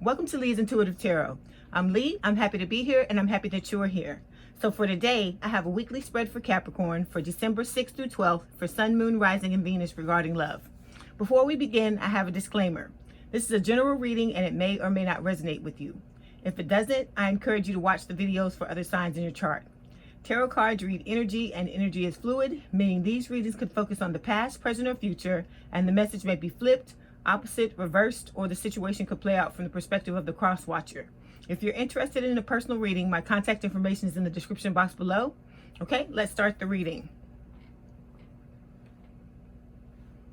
Welcome to Leigh's Intuitive Tarot. I'm Leigh. I'm happy to be here and I'm happy that you're here. So for today, I have a weekly spread for Capricorn for December 6th through 12th for Sun, Moon, Rising, and Venus regarding love. Before we begin, I have a disclaimer. This is a general reading and it may or may not resonate with you. If it doesn't, I encourage you to watch the videos for other signs in your chart. Tarot cards read energy and energy is fluid, meaning these readings could focus on the past, present, or future, and the message may be flipped, opposite, reversed, or the situation could play out from the perspective of the cross watcher. If you're interested in a personal reading, my contact information is in the description box below. Okay, let's start the reading.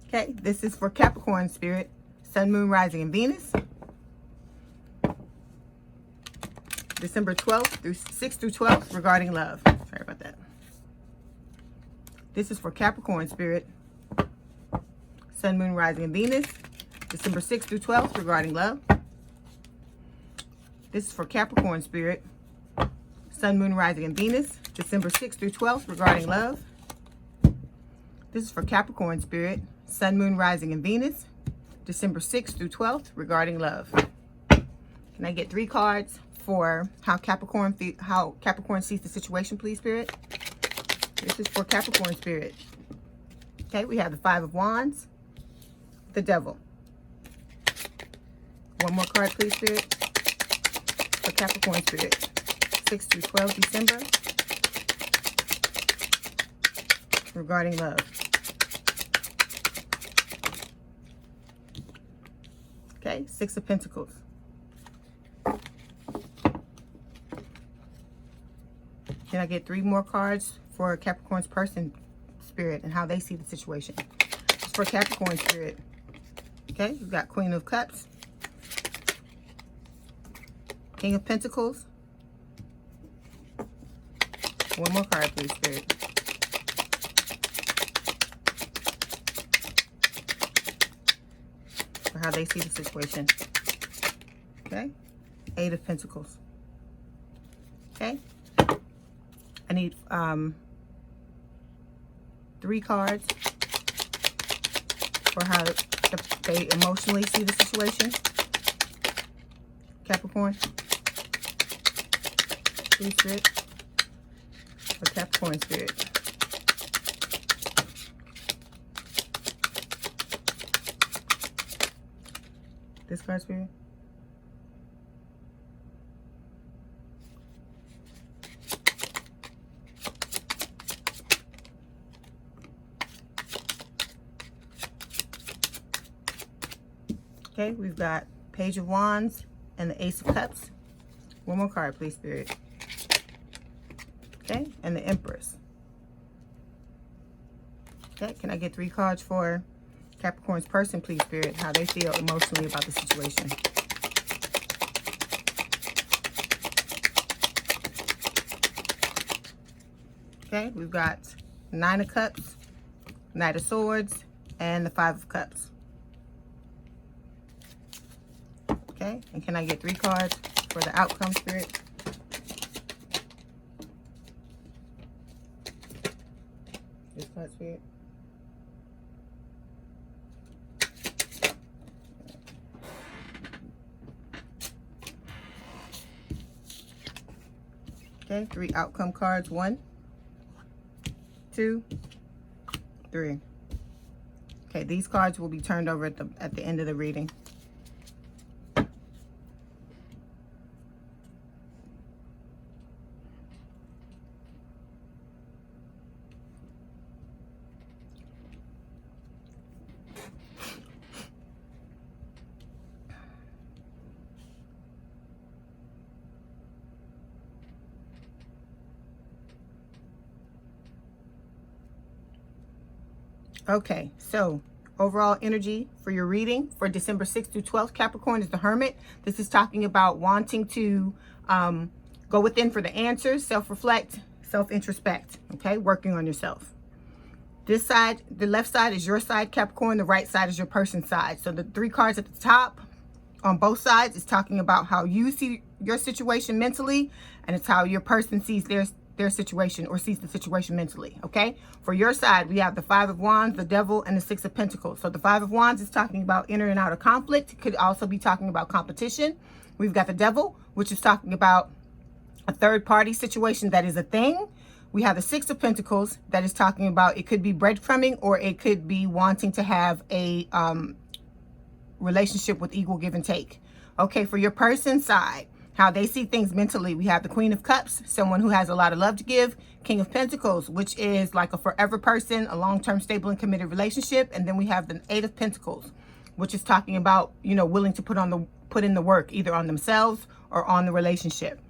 Okay, this is for Capricorn spirit, Sun, Moon, Rising, and Venus. December 6th through 12th regarding love. Sorry about that. This is for Capricorn spirit, Sun, Moon, Rising, and Venus. December 6th through 12th regarding love. This is for Capricorn spirit, Sun, Moon, Rising, and Venus. December 6th through 12th regarding love. This is for Capricorn spirit, Sun, Moon, Rising, and Venus. December 6th through 12th regarding love. Can I get 3 cards for how Capricorn sees the situation, please, spirit? This is for Capricorn spirit. Okay, we have the 5 of Wands, the Devil. One more card, please, spirit, for Capricorn spirit, 6 through 12 December, regarding love. Okay, 6 of Pentacles. Can I get 3 more cards for Capricorn's person spirit and how they see the situation? It's for Capricorn spirit. Okay, we've got Queen of Cups, King of Pentacles. One more card, please, spirit. For how they see the situation. Okay, 8 of Pentacles. Okay, I need 3 cards for how they emotionally see the situation. Capricorn. Please, spirit. For Capricorn spirit. This card, spirit. Okay, we've got Page of Wands and the Ace of Cups. One more card, please, spirit. Okay, and the Empress. Okay, can I get 3 cards for Capricorn's person, please, spirit, how they feel emotionally about the situation? Okay, we've got 9 of Cups, Knight of Swords, and the 5 of Cups. Okay, and can I get 3 cards for the outcome, spirit? This card, spirit. Okay, 3 outcome cards. 1, 2, 3. Okay, these cards will be turned over at the end of the reading. Okay, so overall energy for your reading for December 6th through 12th, Capricorn, is the Hermit. This is talking about wanting to go within for the answers, self-reflect, self-introspect, okay, working on yourself. This side, the left side is your side, Capricorn. The right side is your person's side. So the 3 cards at the top on both sides is talking about how you see your situation mentally, and it's how your person sees their situation or sees the situation mentally, okay? For your side, we have the Five of Wands, the Devil, and the Six of Pentacles. So the Five of Wands is talking about inner and outer conflict. It could also be talking about competition. We've got the Devil, which is talking about a third party situation that is a thing. We have the Six of Pentacles that is talking about, it could be breadcrumbing, or it could be wanting to have a relationship with equal give and take. Okay, for your person's side, how they see things mentally, we have the Queen of Cups, someone who has a lot of love to give. King of Pentacles, which is like a forever person, a long-term stable and committed relationship. And then we have the Eight of Pentacles, which is talking about, you know, willing to put in the work, either on themselves or on the relationship.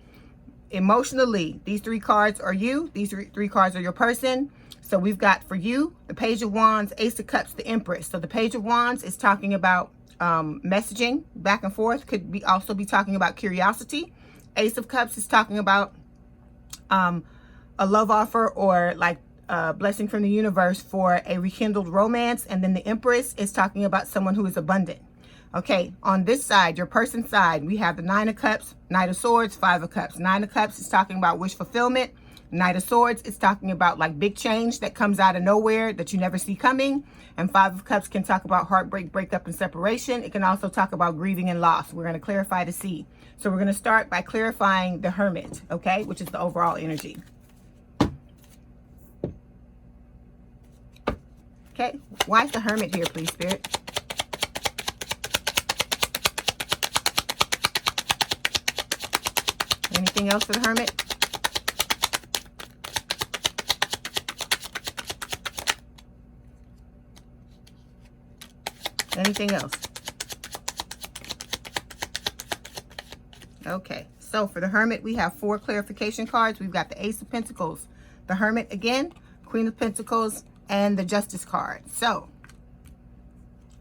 Emotionally, these three cards are you. These three cards are your person. So we've got for you the Page of Wands, Ace of Cups, the Empress. So the Page of Wands is talking about messaging back and forth, could be also be talking about curiosity. Ace of Cups is talking about a love offer, or like a blessing from the universe for a rekindled romance. And then the Empress is talking about someone who is abundant. Okay, on this side, your person's side, we have the Nine of Cups, Knight of Swords, Five of Cups. Nine of Cups is talking about wish fulfillment. Knight of Swords is talking about like big change that comes out of nowhere that you never see coming. And Five of Cups can talk about heartbreak, breakup, and separation. It can also talk about grieving and loss. We're going to clarify the seed. So we're going to start by clarifying the Hermit, okay, which is the overall energy. Okay, why is the Hermit here, please, Spirit? Anything else for the Hermit? Anything else? Okay, so for the Hermit, we have 4 clarification cards. We've got the Ace of Pentacles, the Hermit again, Queen of Pentacles, and the Justice card. So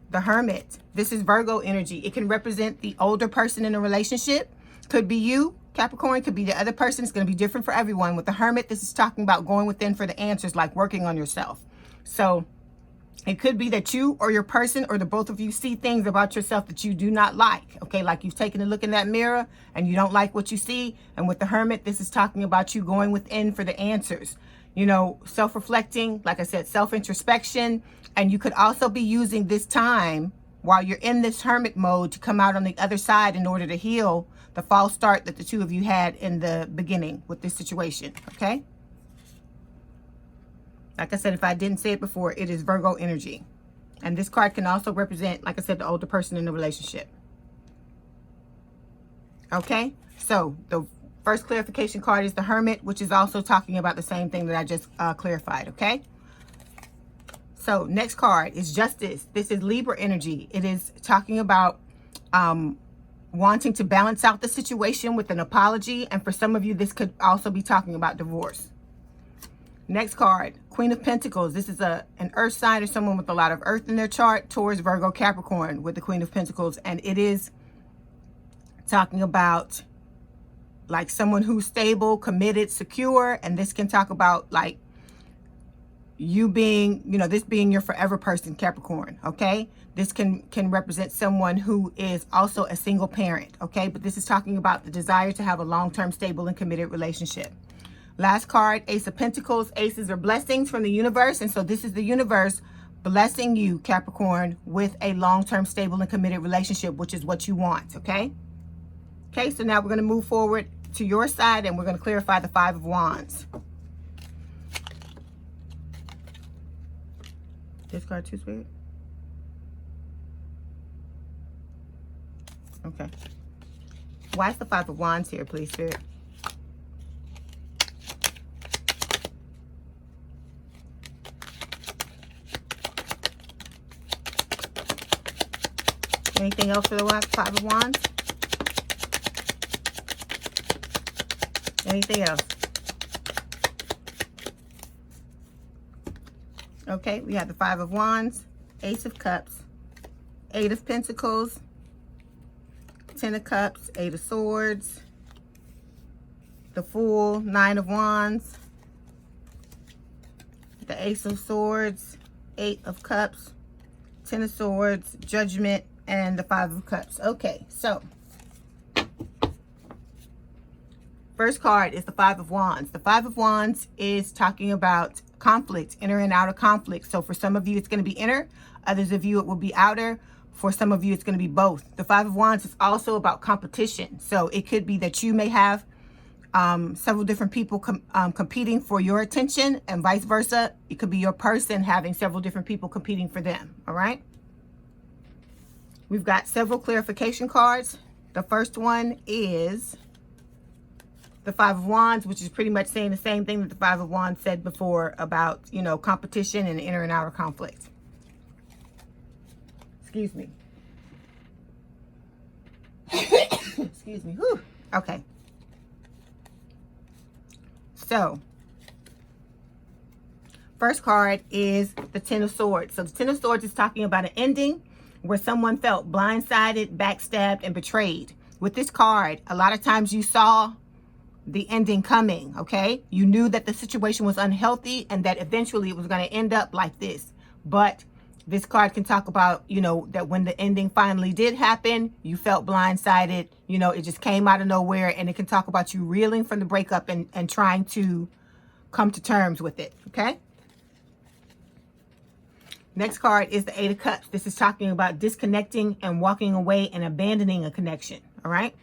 the Hermit, this is Virgo energy. It can represent the older person in a relationship. Could be you, Capricorn, could be the other person. It's going to be different for everyone. With the Hermit, this is talking about going within for the answers, like working on yourself. So it could be that you or your person or the both of you see things about yourself that you do not like. Okay, like you've taken a look in that mirror and you don't like what you see. And with the Hermit, this is talking about you going within for the answers. You know, self-reflecting, like I said, self-introspection. And you could also be using this time while you're in this Hermit mode to come out on the other side in order to heal the false start that the two of you had in the beginning with this situation. Okay. Like I said, if I didn't say it before, it is Virgo energy. And this card can also represent, like I said, the older person in the relationship. Okay, so the first clarification card is the Hermit, which is also talking about the same thing that I just clarified, okay? So next card is Justice. This is Libra energy. It is talking about wanting to balance out the situation with an apology. And for some of you, this could also be talking about divorce. Next card, Queen of Pentacles. This is an earth sign or someone with a lot of earth in their chart, Taurus, Virgo, Capricorn with the Queen of Pentacles. And it is talking about like someone who's stable, committed, secure. And this can talk about like you being, you know, this being your forever person, Capricorn, okay? This can represent someone who is also a single parent, okay? But this is talking about the desire to have a long-term, stable, and committed relationship. Last card, Ace of Pentacles. Aces are blessings from the universe. And so this is the universe blessing you, Capricorn, with a long-term, stable, and committed relationship, which is what you want, okay? Okay, so now we're going to move forward to your side and we're going to clarify the Five of Wands. This card too, Spirit? Okay. Why is the Five of Wands here, please, Spirit? Anything else for the Five of Wands? Anything else? Okay, we have the Five of Wands, Ace of Cups, Eight of Pentacles, Ten of Cups, Eight of Swords, the Fool, Nine of Wands, the Ace of Swords, Eight of Cups, Ten of Swords, Judgment, and the Five of Cups. Okay, so First card is the Five of Wands. The Five of Wands is talking about conflict, inner and outer conflict. So for some of you, it's going to be inner. Others of you, it will be outer. For some of you, it's going to be both. The Five of Wands is also about competition. So it could be that you may have several different people competing for your attention, and vice versa. It could be your person having several different people competing for them. All right. We've got several clarification cards. The first one is the Five of Wands, which is pretty much saying the same thing that the Five of Wands said before about, you know, competition and inner and outer conflict. Excuse me. Excuse me. Whew. Okay. So, first card is the Ten of Swords. So the Ten of Swords is talking about an ending where someone felt blindsided, backstabbed, and betrayed. With this card, a lot of times you saw the ending coming, okay? You knew that the situation was unhealthy and that eventually it was going to end up like this. But this card can talk about, you know, that when the ending finally did happen, you felt blindsided. You know, it just came out of nowhere. And it can talk about you reeling from the breakup and trying to come to terms with it, okay? Next card is the Eight of Cups. This is talking about disconnecting and walking away and abandoning a connection, all right?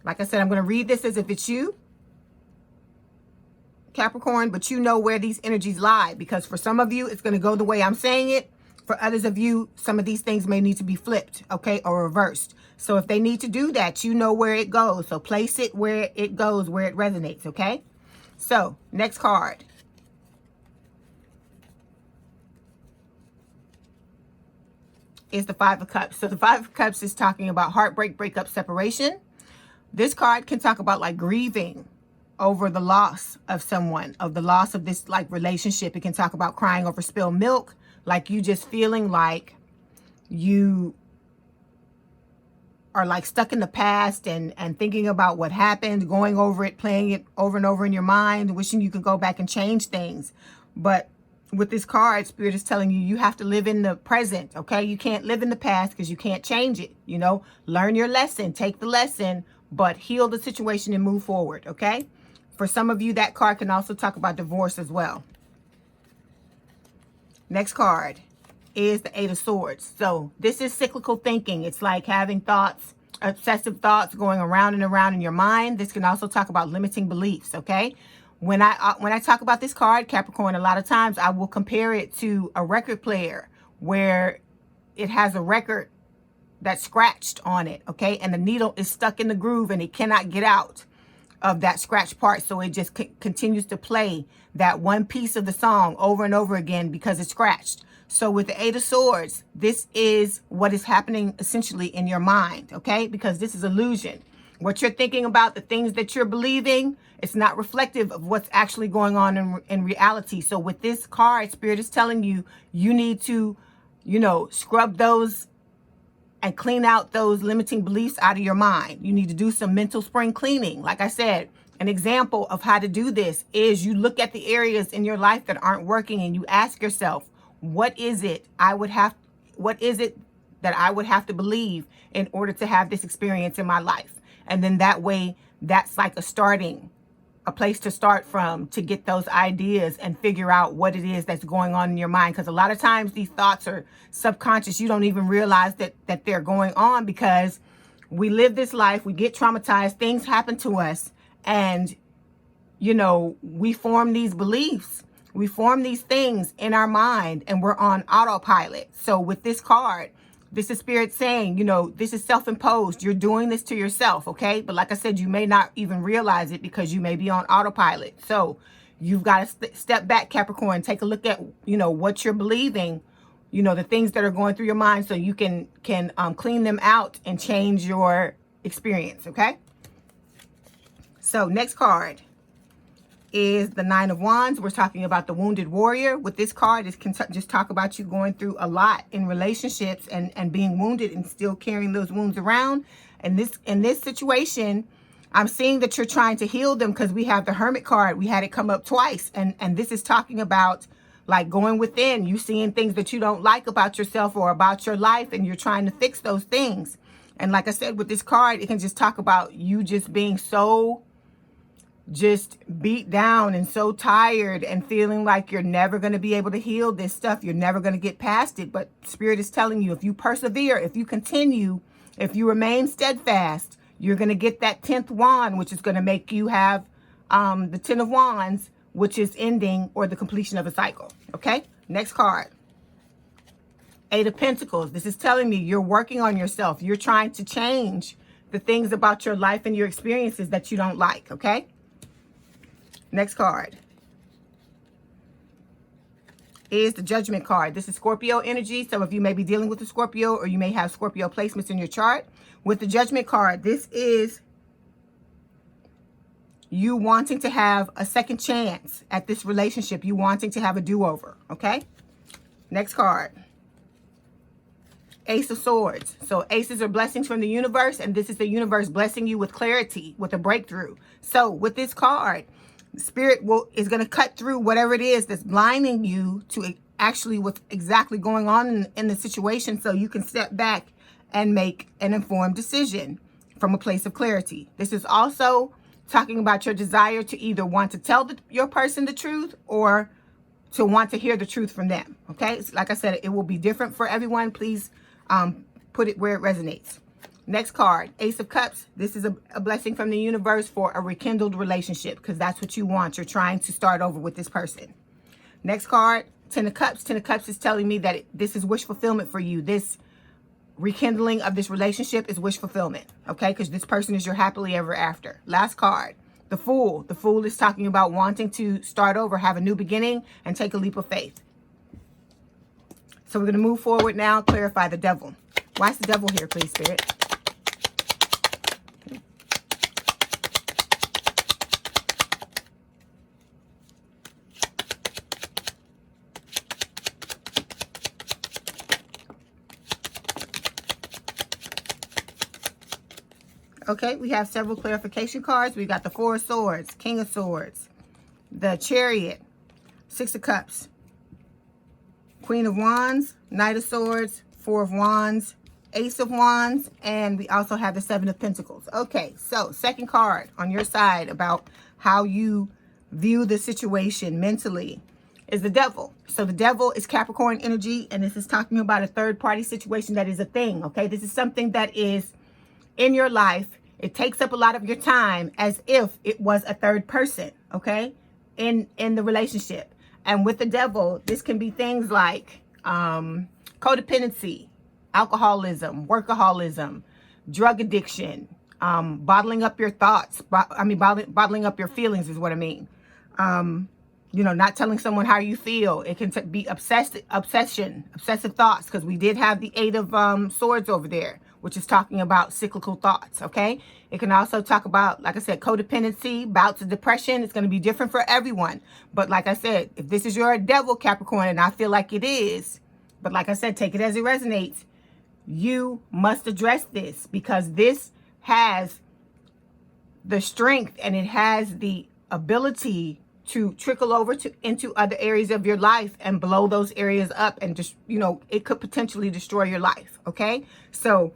Like I said, I'm going to read this as if it's you, Capricorn, but you know where these energies lie, because for some of you, it's going to go the way I'm saying it. For others of you, some of these things may need to be flipped, okay, or reversed. So if they need to do that, you know where it goes. So place it where it goes, where it resonates, okay? So next card is the Five of Cups. So the Five of Cups is talking about heartbreak, breakup, separation. This card can talk about like grieving over the loss of someone, of the loss of this like relationship. It can talk about crying over spilled milk, like you just feeling like you are like stuck in the past and thinking about what happened, going over it, playing it over and over in your mind, wishing you could go back and change things. But with this card, Spirit is telling you, you have to live in the present, okay? You can't live in the past because you can't change it, you know? Learn your lesson, take the lesson, but heal the situation and move forward, okay? For some of you, that card can also talk about divorce as well. Next card is the Eight of Swords. So this is cyclical thinking. It's like having thoughts, obsessive thoughts going around and around in your mind. This can also talk about limiting beliefs, okay? When I talk about this card, Capricorn, a lot of times I will compare it to a record player where it has a record that's scratched on it, okay? And the needle is stuck in the groove and it cannot get out of that scratch part. So it just continues to play that one piece of the song over and over again because it's scratched. So with the Eight of Swords, this is what is happening essentially in your mind, okay? Because this is illusion. What you're thinking about, the things that you're believing, it's not reflective of what's actually going on in reality. So with this card, Spirit is telling you, you need to, you know, scrub those and clean out those limiting beliefs out of your mind. You need to do some mental spring cleaning. Like I said, an example of how to do this is you look at the areas in your life that aren't working and you ask yourself, what is it that I would have to believe in order to have this experience in my life? And then that way, that's like a place to start from to get those ideas and figure out what it is that's going on in your mind. Because a lot of times these thoughts are subconscious. You don't even realize that they're going on because we live this life. We get traumatized. Things happen to us. And, you know, we form these beliefs. We form these things in our mind and we're on autopilot. So with this card, this is Spirit saying, you know, this is self-imposed. You're doing this to yourself, okay? But like I said, you may not even realize it because you may be on autopilot. So you've got to step back, Capricorn, take a look at, you know, what you're believing, you know, the things that are going through your mind so you can clean them out and change your experience, okay? So next card is the Nine of Wands. We're talking about the wounded warrior. With this card, it can just talk about you going through a lot in relationships and being wounded and still carrying those wounds around. And in this situation, I'm seeing that you're trying to heal them because we have the Hermit card. We had it come up twice. And this is talking about like going within, you seeing things that you don't like about yourself or about your life, and you're trying to fix those things. And like I said, with this card, it can just talk about you just being so just beat down and so tired and feeling like you're never going to be able to heal this stuff. You're never going to get past it. But Spirit is telling you, if you persevere, if you continue, if you remain steadfast, you're going to get that 10th wand, which is going to make you have the 10 of wands, which is ending or the completion of a cycle. Okay, next card. 8 of Pentacles. This is telling me you're working on yourself. You're trying to change the things about your life and your experiences that you don't like. Okay, next card is the Judgment card. This is Scorpio energy. So if you may be dealing with a Scorpio, or you may have Scorpio placements in your chart, with the Judgment card, this is you wanting to have a second chance at this relationship. You wanting to have a do-over. Okay, next card. Ace of Swords. So aces are blessings from the universe, and this is the universe blessing you with clarity, with a breakthrough. So with this card, Spirit is going to cut through whatever it is that's blinding you to actually what's exactly going on in the situation, so you can step back and make an informed decision from a place of clarity. This is also talking about your desire to either want to tell your person the truth, or to want to hear the truth from them. Okay, like I said, it will be different for everyone. Please put it where it resonates. Next card, Ace of Cups. This is a blessing from the universe for a rekindled relationship, because that's what you want. You're trying to start over with this person. Next card, 10 of Cups. 10 of Cups is telling me that this is wish fulfillment for you. This rekindling of this relationship is wish fulfillment, okay? Because this person is your happily ever after. Last card, the Fool. The Fool is talking about wanting to start over, have a new beginning, and take a leap of faith. So we're going to move forward now, clarify the Devil. Why is the Devil here, please, Spirit? Okay, we have several clarification cards. We got the 4 of Swords, King of Swords, the Chariot, 6 of Cups, Queen of Wands, Knight of Swords, 4 of Wands, Ace of Wands, and we also have the 7 of Pentacles. Okay, so second card on your side about how you view the situation mentally is the Devil. So the Devil is Capricorn energy, and this is talking about a third-party situation that is a thing, okay? This is something that is in your life. It takes up a lot of your time as if it was a third person, okay, in the relationship. And with the Devil, this can be things like codependency, alcoholism, workaholism, drug addiction, bottling up your thoughts. Bottling up your feelings is what I mean. You know, not telling someone how you feel. It can be obsessive thoughts, because we did have the 8 of Swords over there, which is talking about cyclical thoughts, okay? It can also talk about, like I said, codependency, bouts of depression. It's going to be different for everyone. But like I said, if this is your Devil, Capricorn, and I feel like it is, but like I said, take it as it resonates, you must address this, because this has the strength and it has the ability to trickle over into other areas of your life and blow those areas up, and just, you know, it could potentially destroy your life, okay? So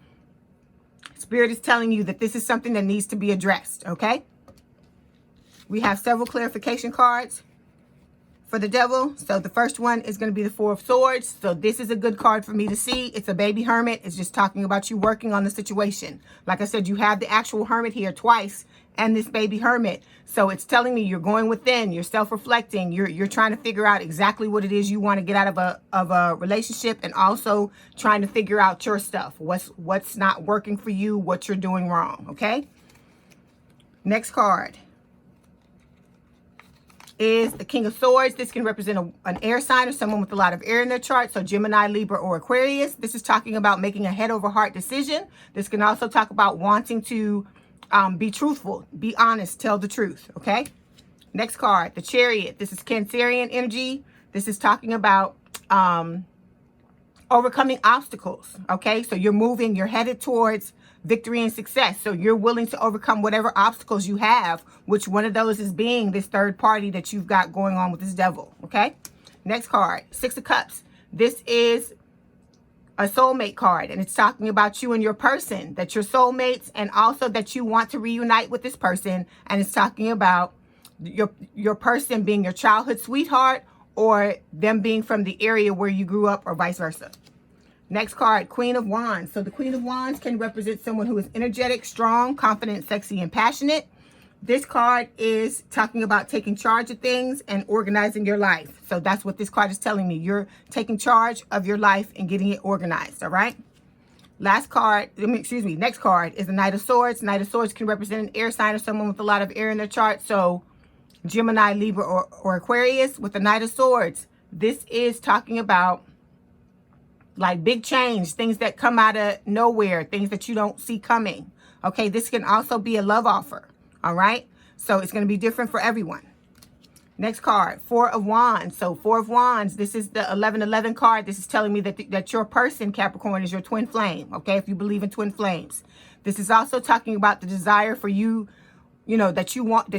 Spirit is telling you that this is something that needs to be addressed, okay? We have several clarification cards for the Devil. So the first one is going to be the 4 of Swords. So this is a good card for me to see. It's a baby hermit. It's just talking about you working on the situation. Like I said, you have the actual hermit here twice, and this baby hermit. So it's telling me you're going within, you're self-reflecting, you're trying to figure out exactly what it is you want to get out of a relationship, and also trying to figure out your stuff. What's not working for you, what you're doing wrong, okay? Next card is the King of Swords. This can represent an air sign or someone with a lot of air in their chart. So Gemini, Libra, or Aquarius. This is talking about making a head over heart decision. This can also talk about wanting to be truthful, be honest, tell the truth, okay? Next card, the Chariot. This is Cancerian energy. This is talking about overcoming obstacles, okay? So you're moving, you're headed towards victory and success. So you're willing to overcome whatever obstacles you have, which one of those is being this third party that you've got going on with this Devil, okay? Next card, 6 of Cups. This is a soulmate card, and it's talking about you and your person, that you're soulmates, and also that you want to reunite with this person. And it's talking about your person being your childhood sweetheart, or them being from the area where you grew up, or vice versa. Next card, Queen of Wands. So the Queen of Wands can represent someone who is energetic, strong, confident, sexy, and passionate. This card is talking about taking charge of things and organizing your life. So that's what this card is telling me. You're taking charge of your life and getting it organized, all right? Next card is the Knight of Swords. Knight of Swords can represent an air sign or someone with a lot of air in their chart. So Gemini, Libra, or Aquarius. With the Knight of Swords, this is talking about like big change, things that come out of nowhere, things that you don't see coming. Okay, this can also be a love offer. All right, so it's going to be different for everyone. Next card, Four of Wands. So Four of Wands, this is the 1111 card. This is telling me that your person, Capricorn, is your twin flame. Okay, if you believe in twin flames. This is also talking about the desire for you, that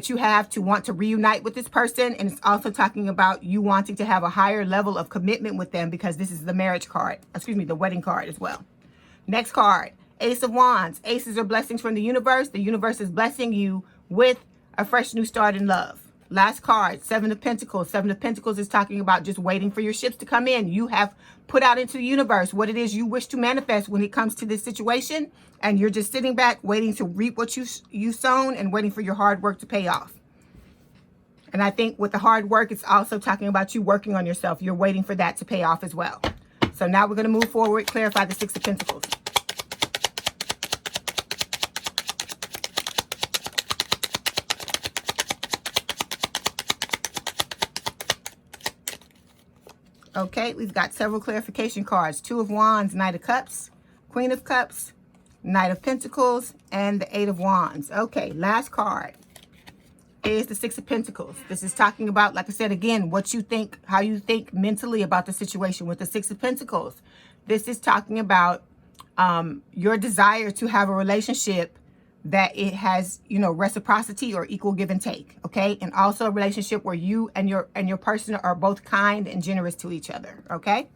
you have to want to reunite with this person. And it's also talking about you wanting to have a higher level of commitment with them, because this is the marriage card. The wedding card as well. Next card, Ace of Wands. Aces are blessings from the universe. The universe is blessing you with a fresh new start in love. Last card, Seven of Pentacles. Seven of Pentacles is talking about just waiting for your ships to come in. You have put out into the universe what it is you wish to manifest when it comes to this situation. And you're just sitting back waiting to reap what you sown, and waiting for your hard work to pay off. And I think with the hard work, it's also talking about you working on yourself. You're waiting for that to pay off as well. So now we're going to move forward, clarify the Six of Pentacles. Okay, we've got several clarification cards. Two of Wands, Knight of Cups, Queen of Cups, Knight of Pentacles, and the Eight of Wands. Okay, last card is the Six of Pentacles. This is talking about, like I said, again, what you think, how you think mentally about the situation with the Six of Pentacles. This is talking about your desire to have a relationship that it has, reciprocity or equal give and take, okay? And also a relationship where you and your person are both kind and generous to each other, okay?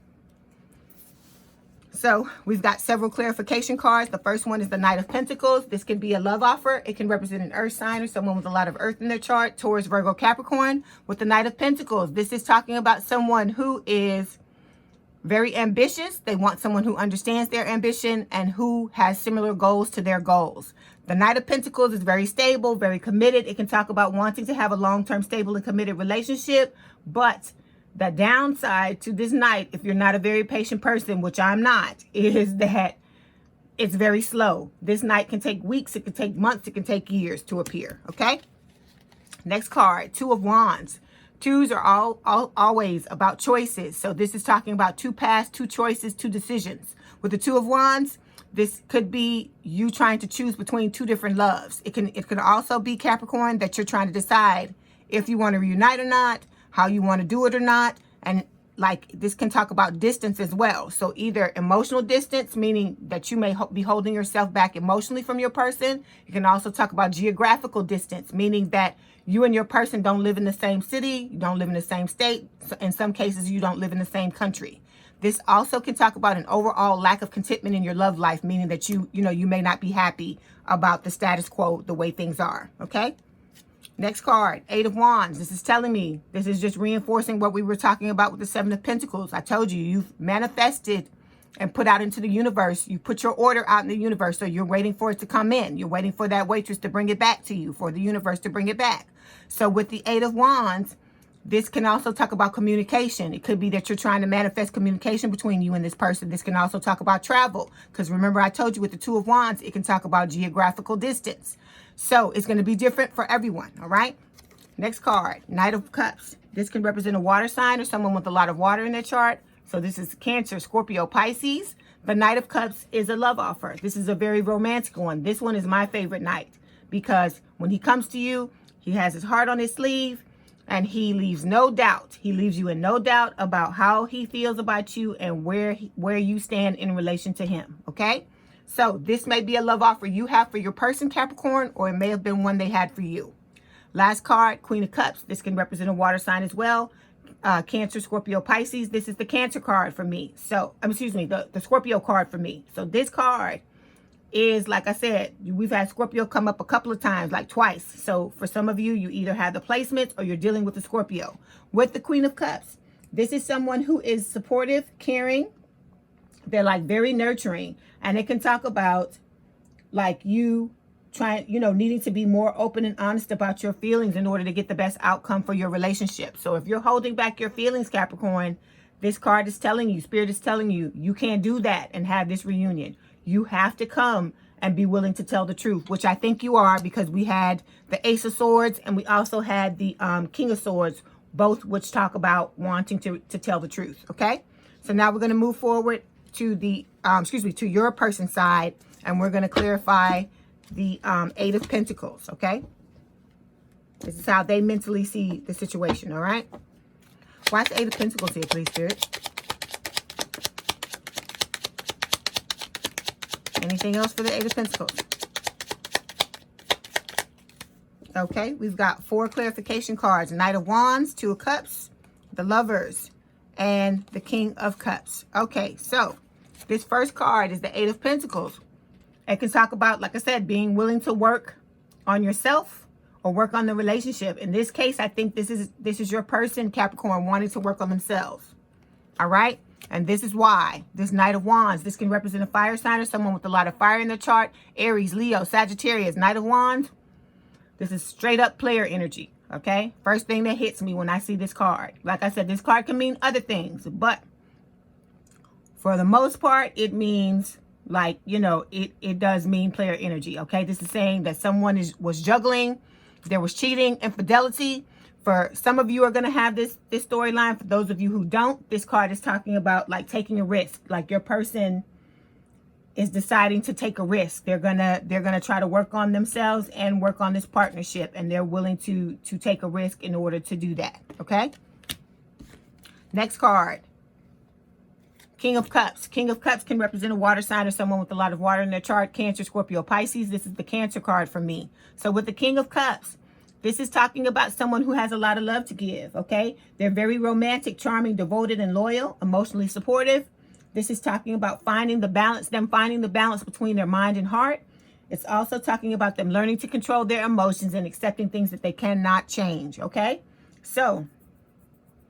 So we've got several clarification cards. The first one is the Knight of Pentacles. This can be a love offer. It can represent an earth sign or someone with a lot of earth in their chart, Taurus, Virgo, Capricorn. With the Knight of Pentacles, this is talking about someone who is very ambitious. They want someone who understands their ambition and who has similar goals to their goals. The Knight of Pentacles is very stable, very committed. It can talk about wanting to have a long-term, stable, and committed relationship. But the downside to this Knight, if you're not a very patient person, which I'm not, is that it's very slow. This Knight can take weeks, it can take months, it can take years to appear, okay? Next card, Two of Wands. Twos are always about choices. So this is talking about two paths, two choices, two decisions. With the Two of Wands, this could be you trying to choose between two different loves. It could also be, Capricorn, that you're trying to decide if you want to reunite or not, how you want to do it or not. And like this can talk about distance as well. So either emotional distance, meaning that you may be holding yourself back emotionally from your person. You can also talk about geographical distance, meaning that you and your person don't live in the same city, you don't live in the same state. So in some cases, you don't live in the same country. This also can talk about an overall lack of contentment in your love life, meaning that you may not be happy about the status quo, the way things are, okay? Next card, Eight of Wands. This is telling me, this is just reinforcing what we were talking about with the Seven of Pentacles. I told you, you've manifested and put out into the universe. You put your order out in the universe, so you're waiting for it to come in. You're waiting for that waitress to bring it back to you, for the universe to bring it back. So with the Eight of Wands, this can also talk about communication. It could be that you're trying to manifest communication between you and this person. This can also talk about travel, because remember I told you with the Two of Wands, it can talk about geographical distance. So it's going to be different for everyone, all right? Next card, Knight of Cups. This can represent a water sign or someone with a lot of water in their chart. So this is Cancer, Scorpio, Pisces. The Knight of Cups is a love offer. This is a very romantic one. This one is my favorite Knight, because when he comes to you, he has his heart on his sleeve. And he leaves no doubt. He leaves you in no doubt about how he feels about you and where you stand in relation to him. Okay? So this may be a love offer you have for your person, Capricorn, or it may have been one they had for you. Last card, Queen of Cups. This can represent a water sign as well. Cancer, Scorpio, Pisces. This is the Cancer card for me. So, excuse me, the Scorpio card for me. So this card is, like I said, we've had Scorpio come up a couple of times, like twice. So for some of you, you either have the placements or you're dealing with the Scorpio. With the Queen of Cups, this is someone who is supportive, caring. They're like very nurturing. And it can talk about like you trying, needing to be more open and honest about your feelings in order to get the best outcome for your relationship. So if you're holding back your feelings, Capricorn, this card is telling you, Spirit is telling you, you can't do that and have this reunion. You have to come and be willing to tell the truth, which I think you are, because we had the Ace of Swords and we also had the King of Swords, both which talk about wanting to tell the truth. Okay. So now we're going to move forward to the, to your person side, and we're going to clarify the Eight of Pentacles. Okay. This is how they mentally see the situation. All right. Why's the Eight of Pentacles here, please, Spirit? Anything else for the Eight of Pentacles? Okay, we've got 4 clarification cards. Knight of Wands, 2 of Cups, the Lovers, and the King of Cups. Okay, so this first card is the Eight of Pentacles. It can talk about, like I said, being willing to work on yourself or work on the relationship. In this case, I think this is your person, Capricorn, wanting to work on themselves. All right? And this is why this Knight of Wands, this can represent a fire sign or someone with a lot of fire in their chart. Aries, Leo, Sagittarius, Knight of Wands. This is straight up player energy. Okay. First thing that hits me when I see this card. Like I said, this card can mean other things, but for the most part, it means like, it does mean player energy. Okay. This is saying that someone was juggling. There was cheating, infidelity. For some of you are going to have this storyline. For those of you who don't, this card is talking about like taking a risk. Like your person is deciding to take a risk. They're gonna try to work on themselves and work on this partnership, and they're willing to take a risk in order to do that. Okay. Next card. King of Cups. King of Cups can represent a water sign or someone with a lot of water in their chart. Cancer, Scorpio, Pisces. This is the Cancer card for me. So with the King of Cups, this is talking about someone who has a lot of love to give, okay? They're very romantic, charming, devoted, and loyal, emotionally supportive. This is talking about finding the balance between their mind and heart. It's also talking about them learning to control their emotions and accepting things that they cannot change, okay? So,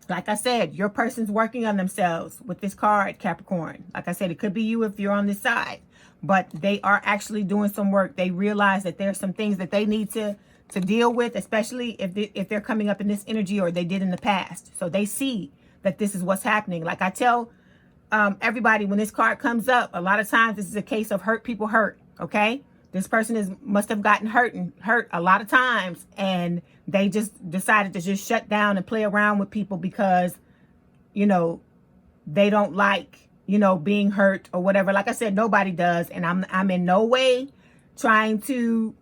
like I said, your person's working on themselves with this card, Capricorn. Like I said, it could be you if you're on this side, but they are actually doing some work. They realize that there's some things that they need to deal with, especially if they're coming up in this energy or they did in the past. So they see that this is what's happening. Like I tell everybody, when this card comes up, a lot of times this is a case of hurt people hurt. Okay, this person must have gotten hurt a lot of times, and they just decided to just shut down and play around with people because they don't like being hurt or whatever. Like I said, nobody does, and I'm in no way trying to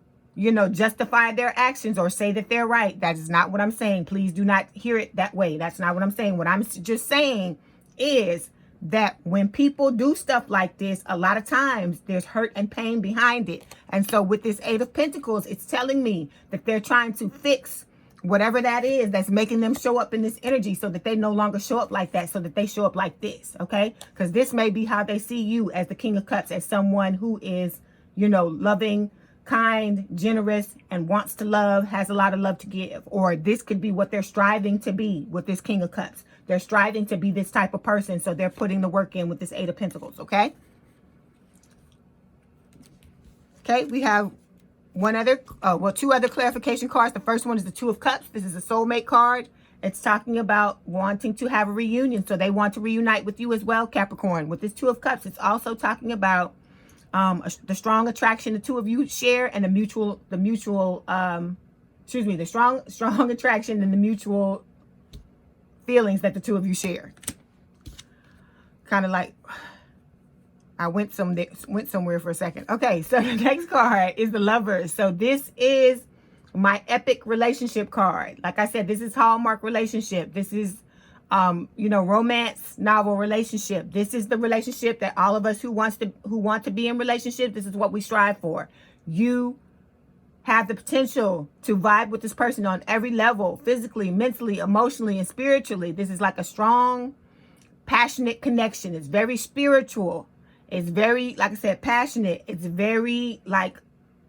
justify their actions or say that they're right. That is not what I'm saying. Please do not hear it that way. That's not what I'm saying. What I'm just saying is that when people do stuff like this, a lot of times there's hurt and pain behind it. And so with this Eight of Pentacles, it's telling me that they're trying to fix whatever that is that's making them show up in this energy so that they no longer show up like that, so that they show up like this. Okay. Because this may be how they see you as the King of Cups, as someone who is, loving, kind, generous, and wants to love, has a lot of love to give. Or this could be what they're striving to be with this King of Cups. They're striving to be this type of person, so they're putting the work in with this Eight of Pentacles. Okay. Okay, we have two other clarification cards. The first one is the Two of Cups. This is a soulmate card. It's talking about wanting to have a reunion, so they want to reunite with you as well, Capricorn. With this Two of Cups, it's also talking about the strong attraction the two of you share, and the strong attraction and the mutual feelings that the two of you share. Kind of like I went somewhere for a second. Okay, so the next card is the Lovers. So this is my epic relationship card. Like I said, this is Hallmark relationship. This is romance novel relationship. This is the relationship that all of us who want to be in relationship, this is what we strive for. You have the potential to vibe with this person on every level, physically, mentally, emotionally, and spiritually. This is like a strong, passionate connection. It's very spiritual. It's very, like I said, passionate. It's very like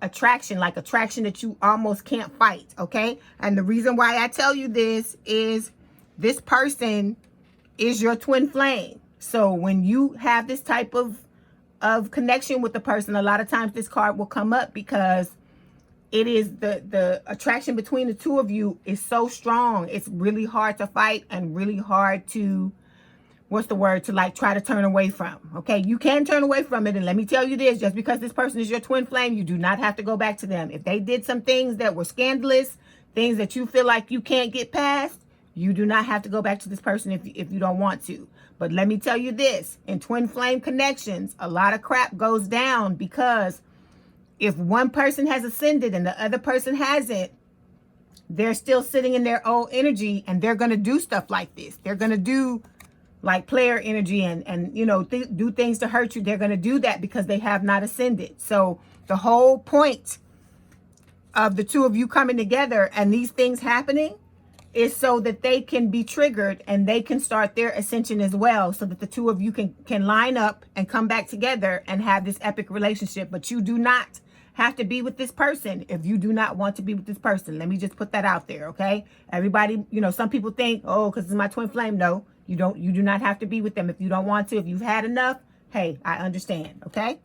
attraction that you almost can't fight, okay? And the reason why I tell you this is this person is your twin flame. So when you have this type of connection with the person, a lot of times this card will come up because it is the attraction between the two of you is so strong. It's really hard to fight and really hard to, what's the word, to like try to turn away from. Okay, you can turn away from it. And let me tell you this, just because this person is your twin flame, you do not have to go back to them. If they did some things that were scandalous, things that you feel like you can't get past, you do not have to go back to this person if you don't want to. But let me tell you this, in twin flame connections, a lot of crap goes down because if one person has ascended and the other person hasn't, they're still sitting in their old energy and they're going to do stuff like this. They're going to do like player energy and you know, do things to hurt you. They're going to do that because they have not ascended. So the whole point of the two of you coming together and these things happening is so that they can be triggered and they can start their ascension as well, so that the two of you can line up and come back together and have this epic relationship. But you do not have to be with this person if you do not want to be with this person. Let me just put that out there, okay? Everybody, you know, some people think, oh, because it's my twin flame. No, you don't. You do not have to be with them if you don't want to. If you've had enough, hey, I understand, okay?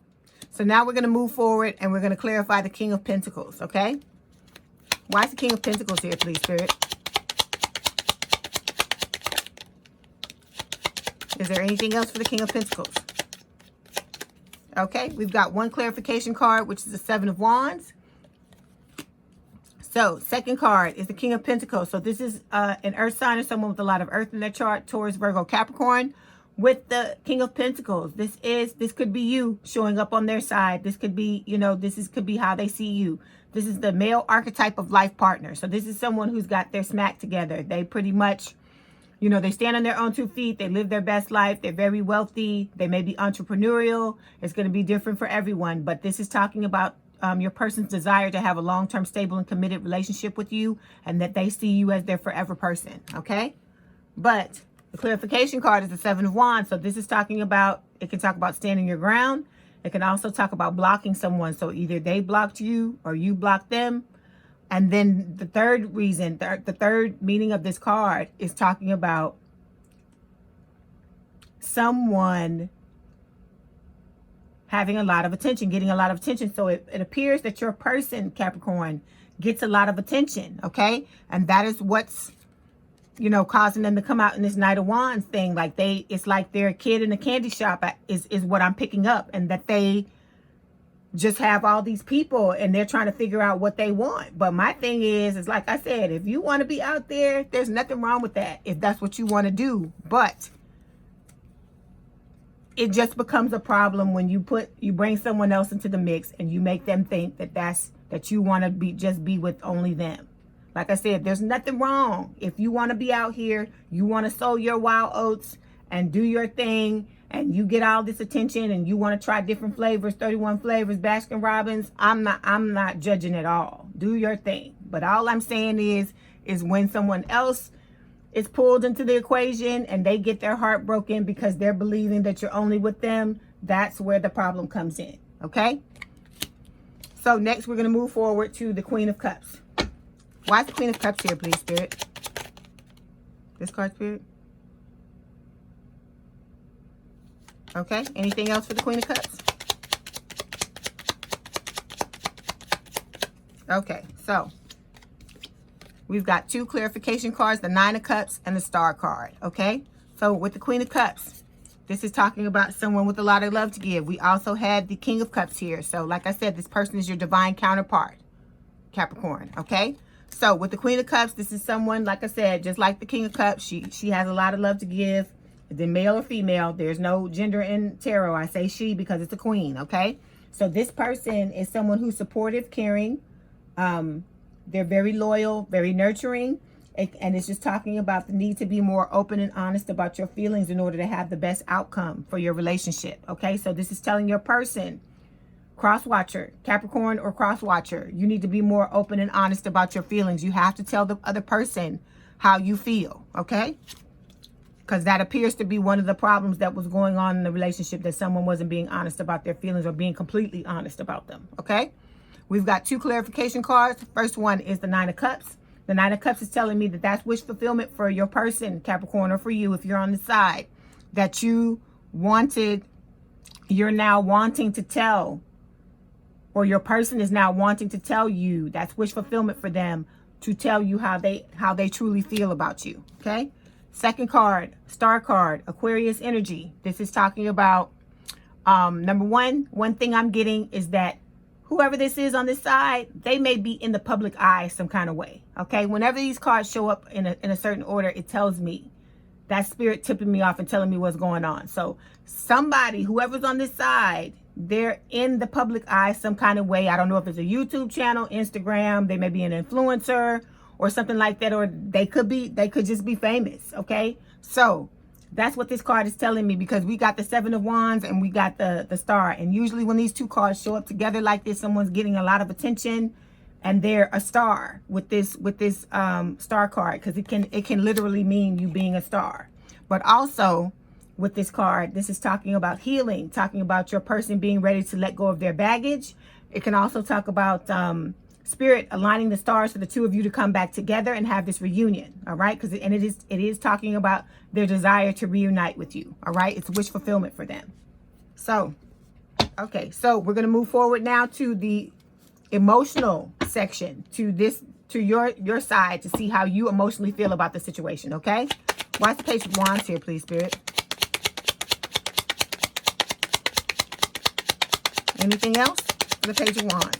So now we're going to move forward and we're going to clarify the King of Pentacles, okay? Why is the King of Pentacles here, please, Spirit? Is there anything else for the King of Pentacles? Okay, we've got one clarification card, which is the Seven of Wands. So, second card is the King of Pentacles. So, this is an earth sign or someone with a lot of earth in their chart, Taurus, Virgo, Capricorn. With the King of Pentacles, this could be you showing up on their side. This could be, you know, could be how they see you. This is the male archetype of life partner. So, this is someone who's got their smack together. They pretty much, you know, they stand on their own 2 feet. They live their best life. They're very wealthy. They may be entrepreneurial. It's going to be different for everyone. But this is talking about your person's desire to have a long-term, stable, and committed relationship with you, and that they see you as their forever person. Okay? But the clarification card is the Seven of Wands. So this is talking about, it can talk about standing your ground. It can also talk about blocking someone. So either they blocked you or you blocked them. And then the third reason, the third meaning of this card is talking about someone having a lot of attention, getting a lot of attention. So it appears that your person, Capricorn, gets a lot of attention, okay? And that is what's, you know, causing them to come out in this Knight of Wands thing. Like it's like they're a kid in a candy shop is what I'm picking up. And that they just have all these people and they're trying to figure out what they want. But my thing is like I said, if you want to be out there, there's nothing wrong with that if that's what you want to do. But it just becomes a problem when you bring someone else into the mix and you make them think that you want to be with only them. Like I said, there's nothing wrong. If you want to be out here, you want to sow your wild oats and do your thing, and you get all this attention and you want to try different flavors, 31 flavors, Baskin Robbins, I'm not judging at all. Do your thing. But all I'm saying is when someone else is pulled into the equation and they get their heart broken because they're believing that you're only with them, that's where the problem comes in. Okay? So next we're going to move forward to the Queen of Cups. Why is the Queen of Cups here, please, Spirit? This card, Spirit? Okay, anything else for the Queen of Cups? Okay, so we've got two clarification cards, the Nine of Cups and the Star card, okay? So with the Queen of Cups, this is talking about someone with a lot of love to give. We also had the King of Cups here. So like I said, this person is your divine counterpart, Capricorn, okay? So with the Queen of Cups, this is someone, like I said, just like the King of Cups, she has a lot of love to give. Then male or female, there's no gender in tarot. I say she because it's a queen, okay? So this person is someone who's supportive, caring. They're very loyal, very nurturing. And it's just talking about the need to be more open and honest about your feelings in order to have the best outcome for your relationship, okay? So this is telling your person Cross watcher, Capricorn or cross watcher, you need to be more open and honest about your feelings. You have to tell the other person how you feel, okay? Because that appears to be one of the problems that was going on in the relationship, that someone wasn't being honest about their feelings or being completely honest about them, okay? We've got 2 clarification cards. First one is the 9 of Cups. The 9 of Cups is telling me that that's wish fulfillment for your person, Capricorn, or for you if you're on the side, that you're now wanting to tell, or your person is now wanting to tell you. That's wish fulfillment for them, to tell you how they truly feel about you, okay? Second card, star card, Aquarius energy. This is talking about, number one thing I'm getting is that whoever this is on this side, they may be in the public eye some kind of way, okay? Whenever these cards show up in a certain order, it tells me that spirit tipping me off and telling me what's going on. So somebody, whoever's on this side, they're in the public eye some kind of way. I don't know if it's a YouTube channel, Instagram, they may be an influencer or something like that, or they could just be famous, okay? So that's what this card is telling me, because we got the 7 of Wands and we got the star. And usually when these 2 cards show up together like this, someone's getting a lot of attention and they're a star with this star card, because it can literally mean you being a star. But also with this card, this is talking about healing, talking about your person being ready to let go of their baggage. It can also talk about spirit aligning the stars for the 2 of you to come back together and have this reunion, all right? Because it is talking about their desire to reunite with you, all right? It's wish fulfillment for them. So, okay, so we're going to move forward now to the emotional section, to your side, to see how you emotionally feel about the situation, okay? Watch the Page of Wands here, please, Spirit. Anything else for the Page of Wands?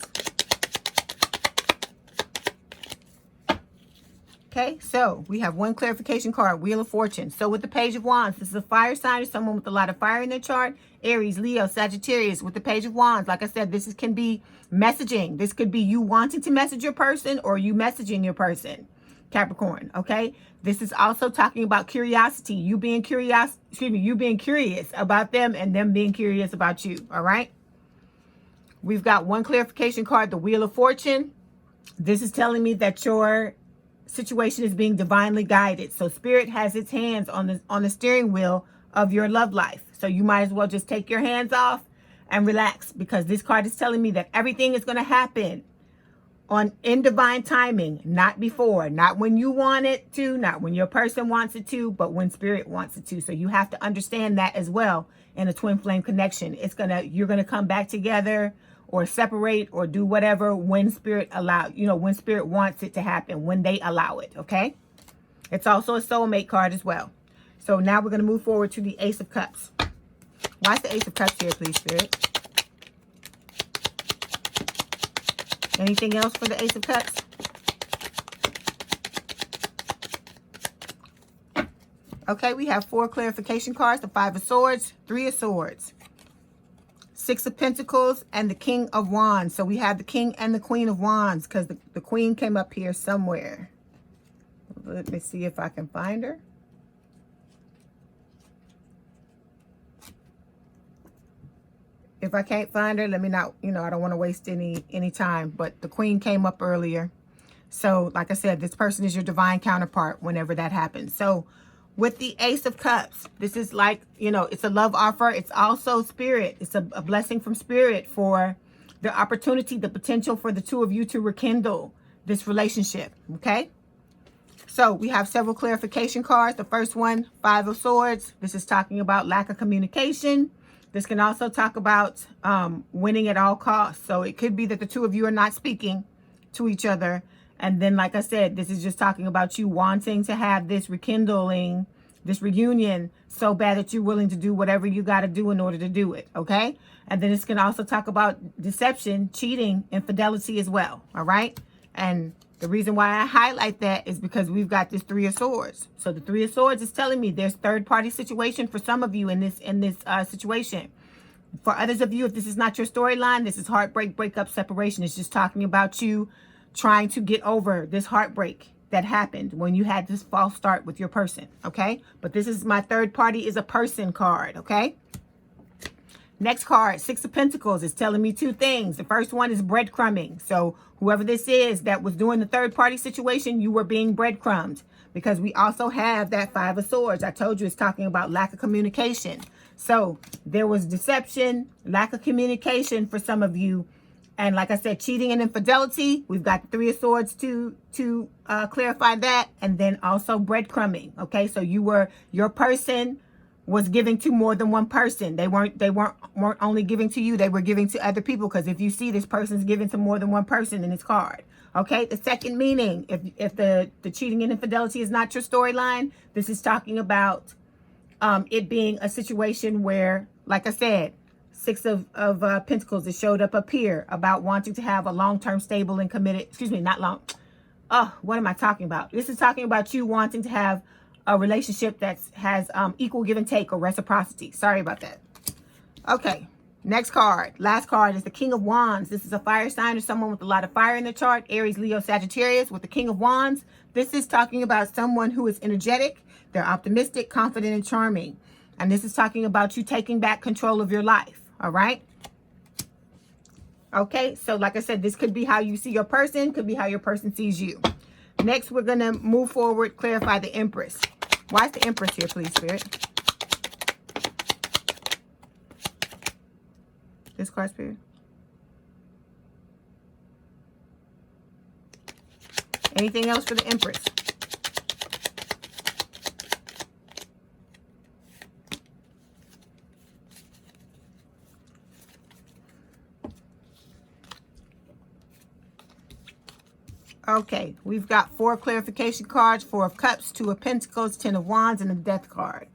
Okay, so we have 1 clarification card, Wheel of Fortune. So with the Page of Wands, this is a fire sign or someone with a lot of fire in their chart. Aries, Leo, Sagittarius. With the Page of Wands, like I said, this can be messaging. This could be you wanting to message your person or you messaging your person, Capricorn, okay? This is also talking about curiosity. You being curious about them and them being curious about you, all right? We've got 1 clarification card, the Wheel of Fortune. This is telling me that your situation is being divinely guided. So spirit has its hands on the steering wheel of your love life. So you might as well just take your hands off and relax, because this card is telling me that everything is going to happen in divine timing, not before, not when you want it to, not when your person wants it to, but when spirit wants it to. So you have to understand that as well in a twin flame connection. You're going to come back together or separate or do whatever when spirit when spirit wants it to happen, when they allow it, okay? It's also a soulmate card as well. So now we're going to move forward to the Ace of Cups. Why's the Ace of Cups here, please, Spirit? Anything else for the Ace of Cups? Okay, we have 4 clarification cards, the 5 of Swords, 3 of Swords, 6 of Pentacles, and the King of Wands. So we have the King and the Queen of Wands, because the Queen came up here somewhere. Let me see if I can find her. If I can't find her, let me not, I don't want to waste any time. But the Queen came up earlier. So like I said, this person is your divine counterpart whenever that happens. So with the Ace of Cups, this is like, it's a love offer. It's also spirit. It's a blessing from spirit for the opportunity, the potential for the 2 of you to rekindle this relationship. Okay. So we have several clarification cards. The first one, 5 of Swords. This is talking about lack of communication. This can also talk about winning at all costs. So it could be that the 2 of you are not speaking to each other. And then, like I said, this is just talking about you wanting to have this rekindling, this reunion so bad that you're willing to do whatever you got to do in order to do it. Okay. And then this can also talk about deception, cheating, infidelity as well. All right. And the reason why I highlight that is because we've got this 3 of Swords. So the 3 of Swords is telling me there's third-party situation for some of you in this situation. For others of you, if this is not your storyline, this is heartbreak, breakup, separation. It's just talking about you trying to get over this heartbreak that happened when you had this false start with your person. Okay. But this is my third party is a person card. Okay. Next card, Six of Pentacles, is telling me two things. The first one is breadcrumbing. So whoever this is that was doing the third party situation, you were being breadcrumbed, because we also have that Five of Swords. I told you it's talking about lack of communication. So there was deception, lack of communication for some of you. And like I said, cheating and infidelity. We've got the Three of Swords to clarify that. And then also breadcrumbing. Okay, so your person was giving to more than one person. They weren't only giving to you, they were giving to other people. Because if you see this person's giving to more than one person in this card. Okay, the second meaning, if the cheating and infidelity is not your storyline, this is talking about it being a situation where, like I said, Six of Pentacles, it showed up here about wanting to have a long-term, stable, and committed, what am I talking about? This is talking about you wanting to have a relationship that has equal give and take or reciprocity. Sorry about that. Okay, next card. Last card is the King of Wands. This is a fire sign or someone with a lot of fire in the chart. Aries, Leo, Sagittarius with the King of Wands. This is talking about someone who is energetic. They're optimistic, confident, and charming. And this is talking about you taking back control of your life. All right? Okay, so like I said, this could be how you see your person, could be how your person sees you. Next, we're going to move forward, clarify the Empress. Why is the Empress here, please, Spirit? This card, Spirit. Anything else for the Empress? Okay, we've got 4 clarification cards, 4 of Cups, 2 of Pentacles, 10 of Wands, and the Death card.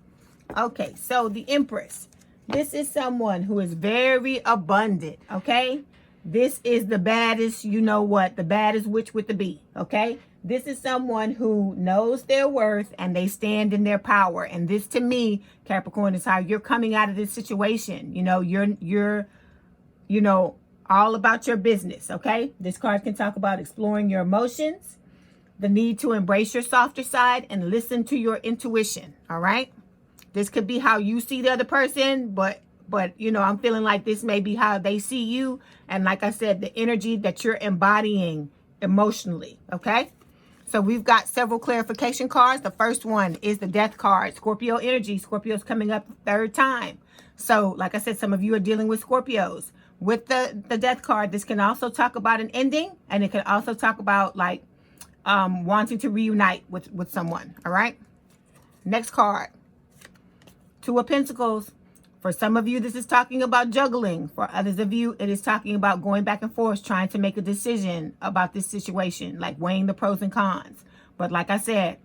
Okay, so the Empress. This is someone who is very abundant, okay? This is the baddest, you know what, the baddest witch with the bee, okay? This is someone who knows their worth and they stand in their power. And this, to me, Capricorn, is how you're coming out of this situation. You know, you're all about your business, okay? This card can talk about exploring your emotions, the need to embrace your softer side, and listen to your intuition, all right? This could be how you see the other person, but you know, I'm feeling like this may be how they see you. And like I said, the energy that you're embodying emotionally, okay? So we've got several clarification cards. The first one is the Death card, Scorpio energy. Scorpio's coming up the 3rd time. So like I said, some of you are dealing with Scorpios. With the Death card, this can also talk about an ending, and it can also talk about like wanting to reunite with someone, all right? Next card, 2 of Pentacles. For some of you, this is talking about juggling. For others of you, it is talking about going back and forth, trying to make a decision about this situation, like weighing the pros and cons. But like I said,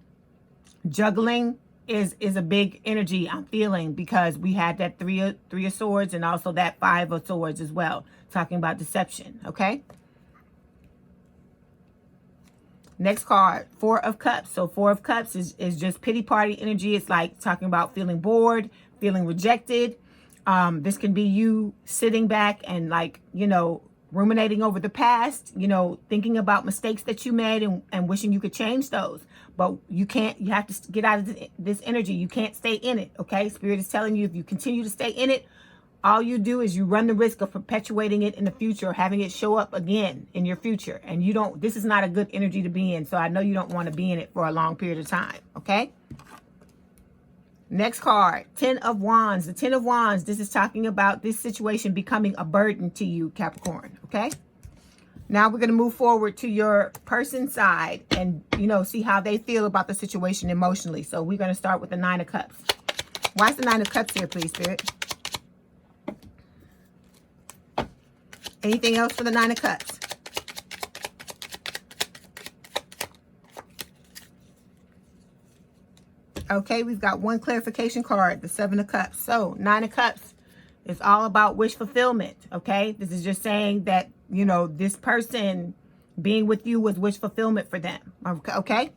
juggling is a big energy I'm feeling, because we had that three of Swords and also that 5 of Swords as well, talking about deception, okay? Next card, 4 of Cups. So 4 of Cups is just pity party energy. It's like talking about feeling bored, feeling rejected. This can be you sitting back and like, you know, ruminating over the past, you know, thinking about mistakes that you made and wishing you could change those. But you can't, you have to get out of this energy. You can't stay in it, okay? Spirit is telling you if you continue to stay in it, all you do is you run the risk of perpetuating it in the future, having it show up again in your future. And you don't, this is not a good energy to be in. So I know you don't want to be in it for a long period of time, okay? Next card, 10 of Wands. The 10 of Wands, this is talking about this situation becoming a burden to you, Capricorn, okay? Now we're going to move forward to your person's side and, you know, see how they feel about the situation emotionally. So we're going to start with the 9 of Cups. Why is the 9 of Cups here, please, Spirit? Anything else for the 9 of Cups? Okay, we've got one clarification card, the 7 of Cups. So 9 of Cups is all about wish fulfillment, okay? This is just saying that, you know, this person being with you was wish fulfillment for them, okay?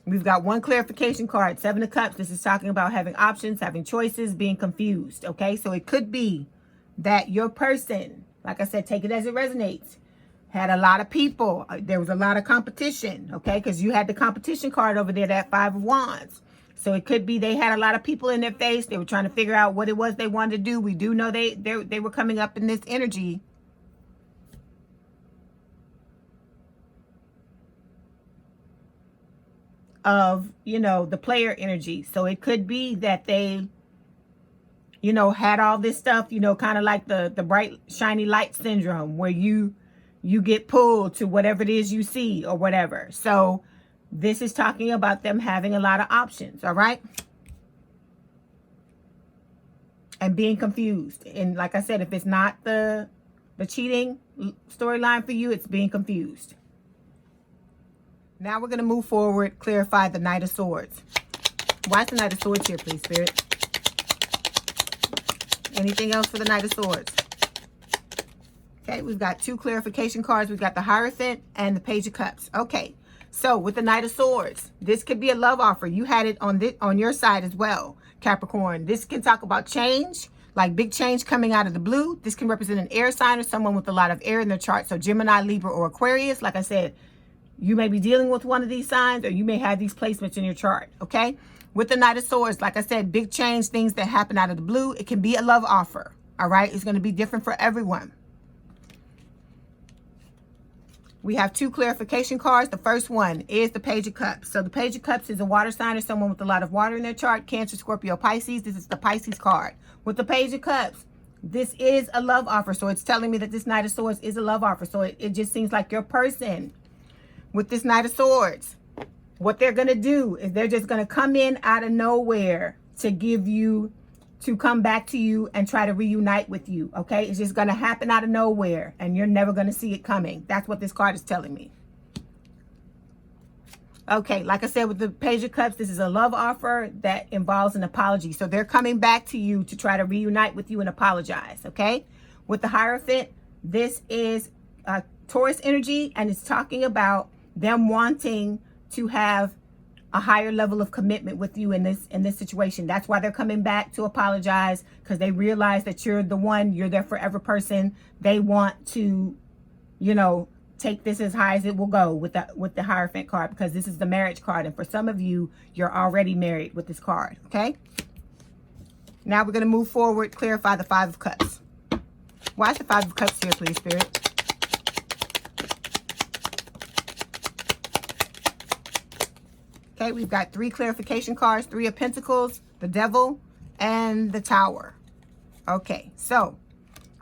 We've got one clarification card, 7 of Cups. This is talking about having options, having choices, being confused, okay? So it could be that your person, like I said, take it as it resonates, had a lot of people. There was a lot of competition, okay? Because you had the competition card over there, that 5 of Wands. So it could be they had a lot of people in their face. They were trying to figure out what it was they wanted to do. We do know they were coming up in this energy of, you know, the player energy. So it could be that they, you know, had all this stuff, you know, kind of like the bright shiny light syndrome, where you get pulled to whatever it is you see or whatever. So this is talking about them having a lot of options. All right. And being confused. And like I said, if it's not the cheating storyline for you, it's being confused. Now we're going to move forward, clarify the Knight of Swords. Why is the Knight of Swords here, please, Spirit? Anything else for the Knight of Swords? Okay, we've got 2 clarification cards. We've got the Hierophant and the Page of Cups. Okay, so with the Knight of Swords, this could be a love offer. You had it on your side as well, Capricorn. This can talk about change, like big change coming out of the blue. This can represent an air sign or someone with a lot of air in their chart. So Gemini, Libra, or Aquarius. Like I said, you may be dealing with one of these signs, or you may have these placements in your chart, okay? With the Knight of Swords, like I said, big change, things that happen out of the blue. It can be a love offer, all right? It's going to be different for everyone. We have 2 clarification cards. The first one is the Page of Cups. So the Page of Cups is a water sign or someone with a lot of water in their chart. Cancer, Scorpio, Pisces. This is the Pisces card. With the Page of Cups, this is a love offer. So it's telling me that this Knight of Swords is a love offer. So it just seems like your person with this Knight of Swords, what they're going to do is they're just going to come in out of nowhere to come back to you and try to reunite with you. Okay. It's just going to happen out of nowhere and you're never going to see it coming. That's what this card is telling me. Okay. Like I said, with the Page of Cups, this is a love offer that involves an apology. So they're coming back to you to try to reunite with you and apologize. Okay. With the Hierophant, this is Taurus energy, and it's talking about them wanting to have a higher level of commitment with you in this situation. That's why they're coming back to apologize, because they realize that you're the one, you're their forever person. They want to, you know, take this as high as it will go with the Hierophant card, because this is the marriage card. And for some of you, you're already married with this card. Okay. Now we're going to move forward, clarify the 5 of Cups. Why is the 5 of Cups here, please, Spirit? Okay, we've got 3 clarification cards, 3 of Pentacles, the Devil, and the Tower. Okay, so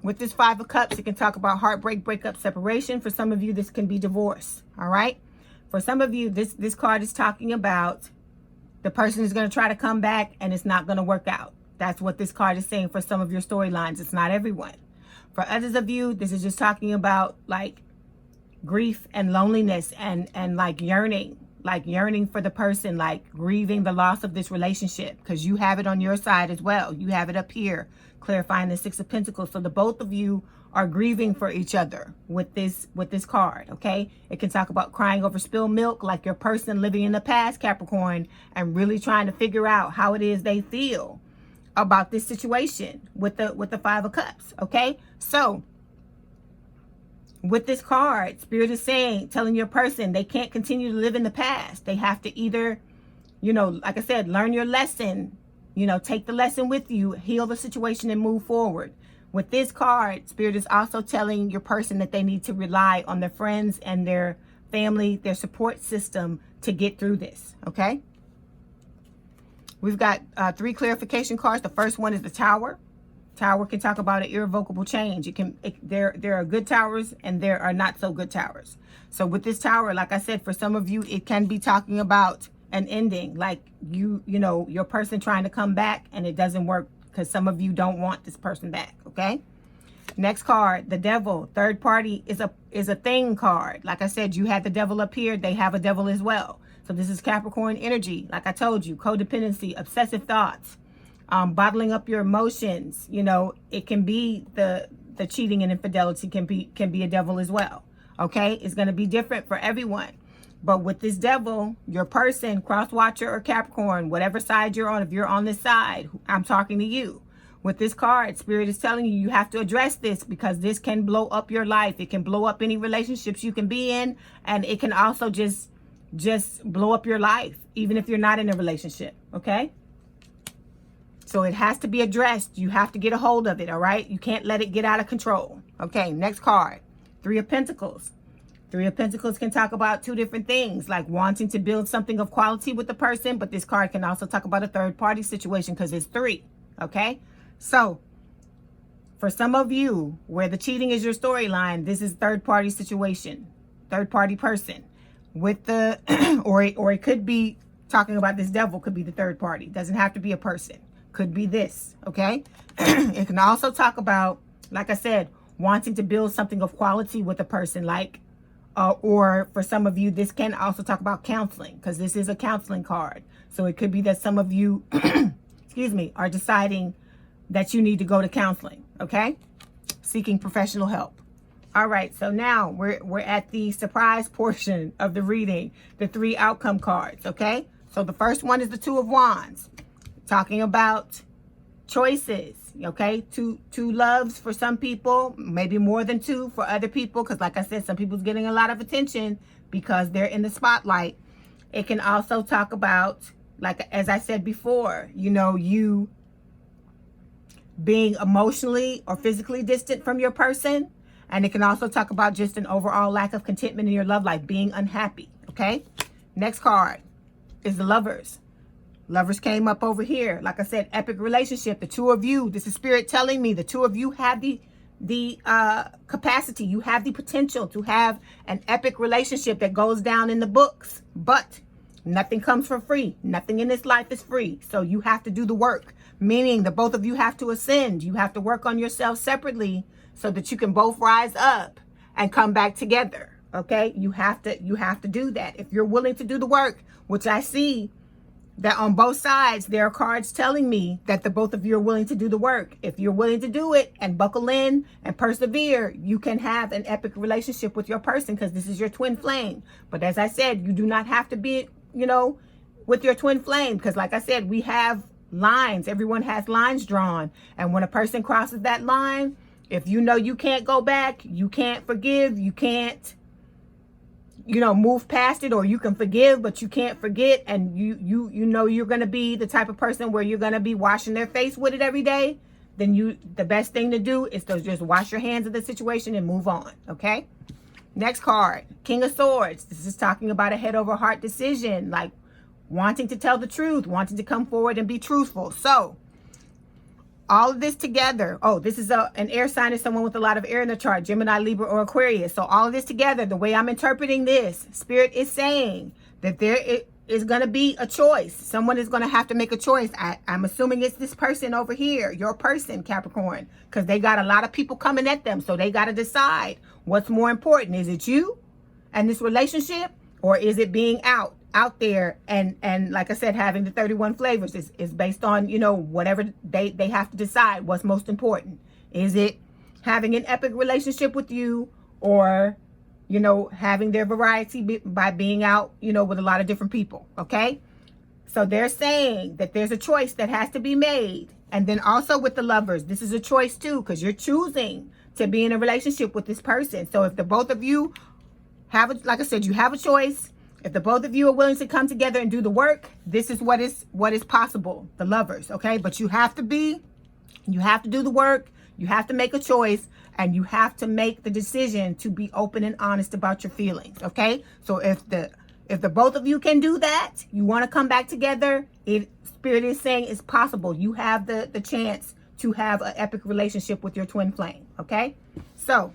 with this 5 of Cups, it can talk about heartbreak, breakup, separation. For some of you, this can be divorce. All right. For some of you, this card is talking about the person is going to try to come back and it's not going to work out. That's what this card is saying for some of your storylines. It's not everyone. For others of you, this is just talking about like grief and loneliness and like yearning for the person, like grieving the loss of this relationship, because you have it on your side as well. You have it up here, clarifying the 6 of Pentacles. So the both of you are grieving for each other with this card. Okay. It can talk about crying over spilled milk, like your person living in the past, Capricorn, and really trying to figure out how it is they feel about this situation with the 5 of Cups. Okay. So with this card, Spirit is saying, telling your person they can't continue to live in the past. They have to either, you know, like I said, learn your lesson, you know, take the lesson with you, heal the situation and move forward. With this card, Spirit is also telling your person that they need to rely on their friends and their family, their support system to get through this. Okay. We've got 3 clarification cards. The first one is the Tower. Tower can talk about an irrevocable change. There are good towers and there are not so good towers. So with this Tower, like I said, for some of you, it can be talking about an ending, like you know, your person trying to come back and it doesn't work because some of you don't want this person back. Okay. Next card, the Devil. Third party is a thing card. Like I said, you had the Devil up here. They have a devil as well. So this is Capricorn energy. Like I told you, codependency, obsessive thoughts. Bottling up your emotions, you know, it can be the cheating and infidelity can be a devil as well. Okay. It's going to be different for everyone. But with this Devil, your person, cross watcher or Capricorn, whatever side you're on, if you're on this side, I'm talking to you. With this card, Spirit is telling you, you have to address this because this can blow up your life. It can blow up any relationships you can be in. And it can also just just blow up your life, even if you're not in a relationship, okay? So it has to be addressed. You have to get a hold of it, all right? You can't let it get out of control. Okay, next card, Three of Pentacles. Three of Pentacles can talk about two different things, like wanting to build something of quality with the person, but this card can also talk about a third-party situation because it's three, okay? So for some of you, where the cheating is your storyline, this is third-party situation, third-party person with the, or it could be talking about this devil, could be the third party. Doesn't have to be a person. Could be this, okay? It can also talk about, like I said, wanting to build something of quality with a person, like, or for some of you, this can also talk about counseling, because this is a counseling card. So it could be that some of you, excuse me, are deciding that you need to go to counseling, okay? Seeking professional help. All right, so now we're at the surprise portion of the reading, the three outcome cards, okay? So the first one is the Two of Wands, talking about choices, okay? Two loves for some people, maybe more than two for other people, because like I said, some people's getting a lot of attention because they're in the spotlight. It can also talk about, like, as I said before, you know, you being emotionally or physically distant from your person. And it can also talk about just an overall lack of contentment in your love life, being unhappy, okay? Next card is the Lovers. Lovers came up over here. Like I said, epic relationship. The two of you, this is Spirit telling me, the two of you have the capacity, you have the potential to have an epic relationship that goes down in the books. But nothing comes for free. Nothing in this life is free. So you have to do the work, meaning that both of you have to ascend. You have to work on yourself separately, so that you can both rise up and come back together, okay? You have to do that. If you're willing to do the work, which I see that on both sides, there are cards telling me that the both of you are willing to do the work. If you're willing to do it and buckle in and persevere, you can have an epic relationship with your person, because this is your twin flame. But as I said, you do not have to be, you know, with your twin flame, because like I said, we have lines. Everyone has lines drawn. And when a person crosses that line, if you know you can't go back, you can't forgive, you can't, you know, move past it, or you can forgive, but you can't forget, and you know you're going to be the type of person where you're going to be washing their face with it every day, then the best thing to do is to just wash your hands of the situation and move on, okay? Next card, King of Swords. This is talking about a head over heart decision, like wanting to tell the truth, wanting to come forward and be truthful. So all of this together, oh, this is an air sign is someone with a lot of air in the chart, Gemini, Libra, or Aquarius. So all of this together, the way I'm interpreting this, Spirit is saying that there is going to be a choice. Someone is going to have to make a choice. I'm assuming it's this person over here, your person, Capricorn, because they got a lot of people coming at them. So they got to decide what's more important. Is it you and this relationship, or is it being out there, and like I said, having the 31 flavors is based on, you know, whatever they have to decide what's most important. Is it having an epic relationship with you, or, you know, having their variety by being out, you know, with a lot of different people, okay? So they're saying that there's a choice that has to be made. And then also with the Lovers, this is a choice too, because you're choosing to be in a relationship with this person. So if the both of you have, like I said, you have a choice. If the both of you are willing to come together and do the work, this is what is possible, the Lovers, okay? But you have to do the work, you have to make a choice, and you have to make the decision to be open and honest about your feelings, okay? So if the both of you can do that, you want to come back together, Spirit is saying it's possible. You have the chance to have an epic relationship with your twin flame, okay? So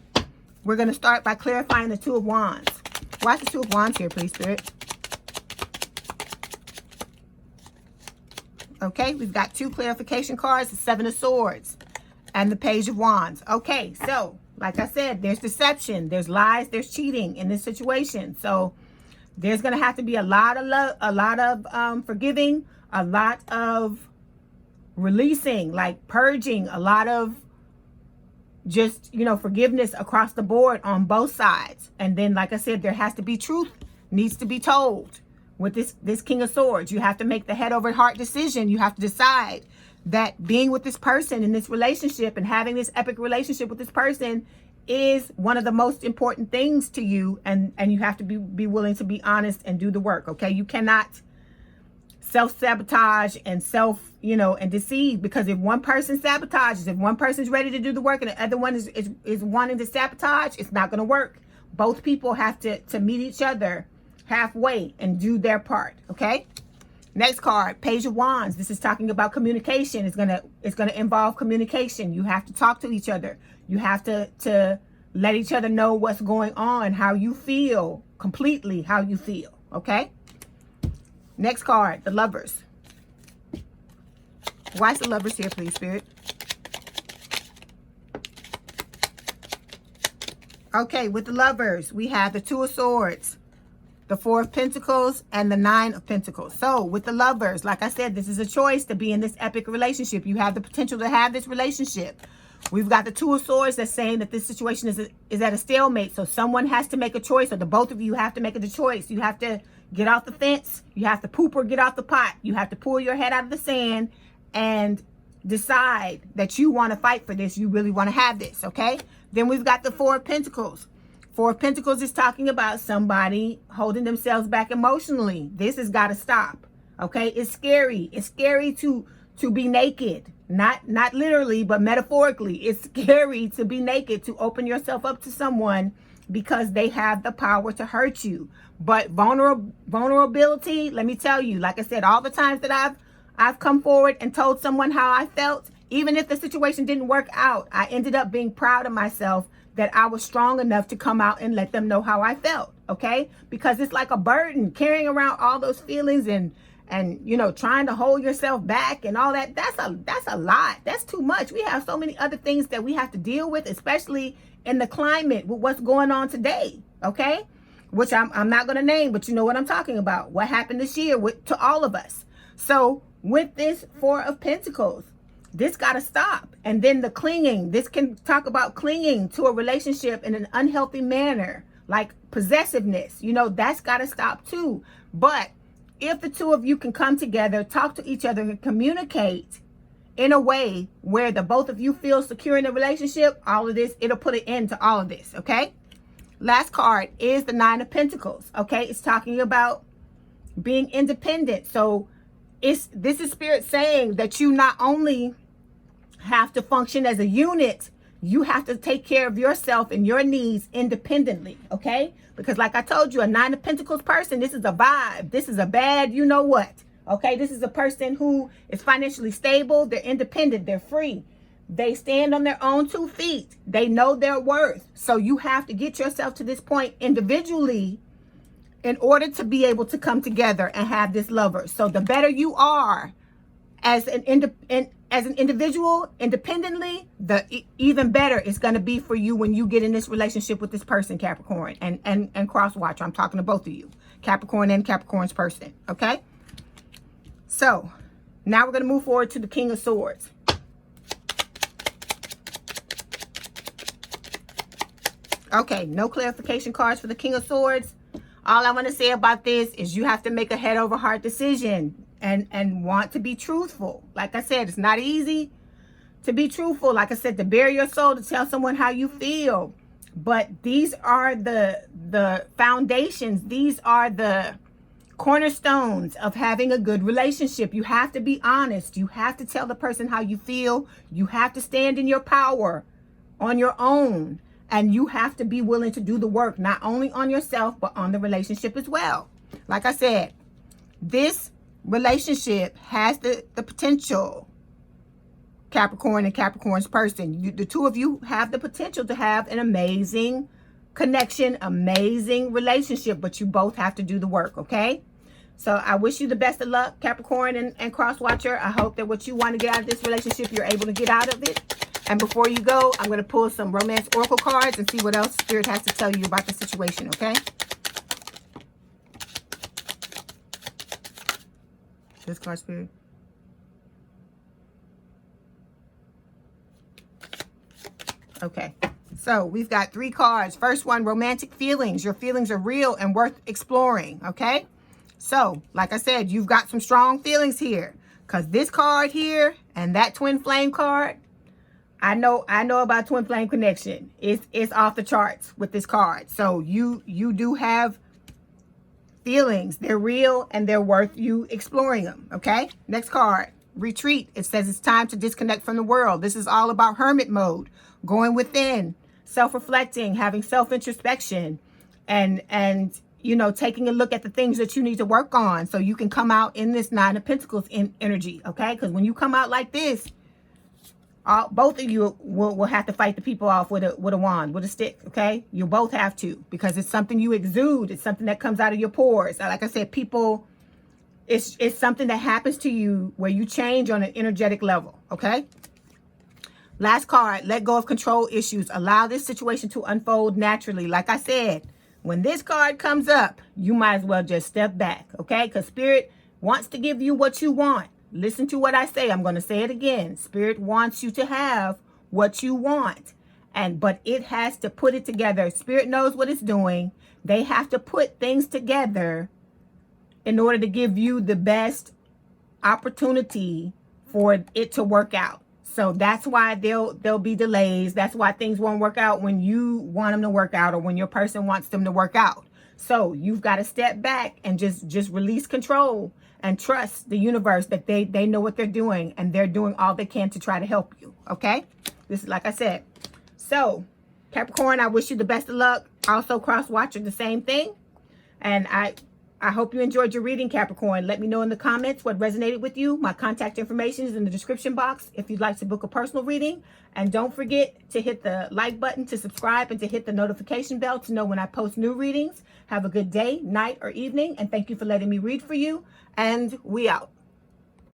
we're going to start by clarifying the Two of Wands. Watch the Two of Wands here, please, Spirit. Okay, we've got two clarification cards, the Seven of Swords and the Page of Wands. Okay, so like I said, there's deception, there's lies, there's cheating in this situation. So there's going to have to be a lot of love, a lot of forgiving, a lot of releasing, like purging, a lot of just, you know, forgiveness across the board on both sides. And then, like I said, there has to be truth, needs to be told. With this King of Swords, you have to make the head over heart decision. You have to decide that being with this person in this relationship and having this epic relationship with this person is one of the most important things to you, and you have to be willing to be honest and do the work, okay? You cannot self-sabotage and and deceive, because if one person sabotages, if one person's ready to do the work and the other one is wanting to sabotage, it's not going to work. Both people have to meet each other halfway and do their part, okay? Next card, Page of Wands. This is talking about communication. It's gonna involve communication. You have to talk to each other. You have to let each other know what's going on, how you feel, completely how you feel, okay? Next card, the Lovers. Why is the Lovers here, please, Spirit? Okay, with the Lovers, we have the Two of Swords, the Four of Pentacles, and the Nine of Pentacles. So with the Lovers, like I said, this is a choice to be in this epic relationship. You have the potential to have this relationship. We've got the Two of Swords that's saying that this situation is at a stalemate. So someone has to make a choice, or the both of you have to make a choice. You have to get off the fence. You have to poop or get off the pot. You have to pull your head out of the sand and decide that you want to fight for this. You really want to have this, okay? Then we've got the Four of Pentacles. Four of Pentacles is talking about somebody holding themselves back emotionally. This has got to stop, okay? It's scary. It's scary to be naked. Not literally, but metaphorically. It's scary to be naked, to open yourself up to someone, because they have the power to hurt you. But vulnerability, let me tell you, like I said, all the times that I've come forward and told someone how I felt, even if the situation didn't work out, I ended up being proud of myself that I was strong enough to come out and let them know how I felt, okay? Because it's like a burden, carrying around all those feelings and trying to hold yourself back and all that. That's a lot. That's too much. We have so many other things that we have to deal with, especially in the climate with what's going on today, okay? Which I'm not going to name, but you know what I'm talking about. What happened this year to all of us. So with this Four of Pentacles, this got to stop. And then the clinging. This can talk about clinging to a relationship in an unhealthy manner, like possessiveness. That's got to stop too. But if the two of you can come together, talk to each other, and communicate in a way where the both of you feel secure in the relationship, all of this, it'll put an end to all of this, okay? Last card is the Nine of Pentacles, okay? It's talking about being independent. So this is Spirit saying that you not only have to function as a unit, you have to take care of yourself and your needs independently, okay? Because like I told you, a Nine of Pentacles person, this is a vibe. This is a bad you know what, okay? This is a person who is financially stable. They're independent. They're free. They stand on their own 2 feet. They know their worth. So you have to get yourself to this point individually in order to be able to come together and have this lover. So the better you are as an individual, independently, even better it's going to be for you when you get in this relationship with this person, Capricorn and cross watcher. I'm talking to both of you, Capricorn and Capricorn's person, okay? So now we're going to move forward to the King of Swords. Okay, no clarification cards for the King of Swords. All I want to say about this is you have to make a head over heart decision and want to be truthful. Like I said, it's not easy to be truthful. Like I said, to bare your soul, to tell someone how you feel. But these are the foundations. These are the cornerstones of having a good relationship. You have to be honest. You have to tell the person how you feel. You have to stand in your power on your own. And you have to be willing to do the work, not only on yourself, but on the relationship as well. Like I said, this relationship has the potential, Capricorn and Capricorn's person. The two of you have the potential to have an amazing connection, amazing relationship, but you both have to do the work, okay? So I wish you the best of luck, Capricorn and Cross Watcher. I hope that what you want to get out of this relationship, you're able to get out of it. And before you go, I'm going to pull some romance oracle cards and see what else Spirit has to tell you about the situation, okay? This card, Spirit. Okay, so we've got 3 cards. First one, romantic feelings. Your feelings are real and worth exploring, okay? So, like I said, you've got some strong feelings here. Because this card here and that twin flame card, I know about twin flame connection. It's off the charts with this card. So you do have feelings. They're real and they're worth you exploring them. Okay. Next card, retreat. It says it's time to disconnect from the world. This is all about hermit mode, going within, self-reflecting, having self-introspection, and you know, taking a look at the things that you need to work on so you can come out in this Nine of Pentacles energy. Okay. Because when you come out like this, both of you will have to fight the people off with a wand, with a stick, okay? You both have to, because it's something you exude. It's something that comes out of your pores. Like I said, people, it's something that happens to you where you change on an energetic level, okay? Last card, let go of control issues. Allow this situation to unfold naturally. Like I said, when this card comes up, you might as well just step back, okay? Because Spirit wants to give you what you want. Listen to what I say. I'm going to say it again. Spirit wants you to have what you want. But it has to put it together. Spirit knows what it's doing. They have to put things together in order to give you the best opportunity for it to work out. So that's why there'll be delays. That's why things won't work out when you want them to work out or when your person wants them to work out. So you've got to step back and just release control and trust the universe that they know what they're doing and they're doing all they can to try to help you. Okay? This is like I said. So Capricorn, I wish you the best of luck. Also, cross watcher, the same thing. And I hope you enjoyed your reading, Capricorn. Let me know in the comments what resonated with you. My contact information is in the description box if you'd like to book a personal reading. And don't forget to hit the like button to subscribe and to hit the notification bell to know when I post new readings. Have a good day, night, or evening. And thank you for letting me read for you. And we out.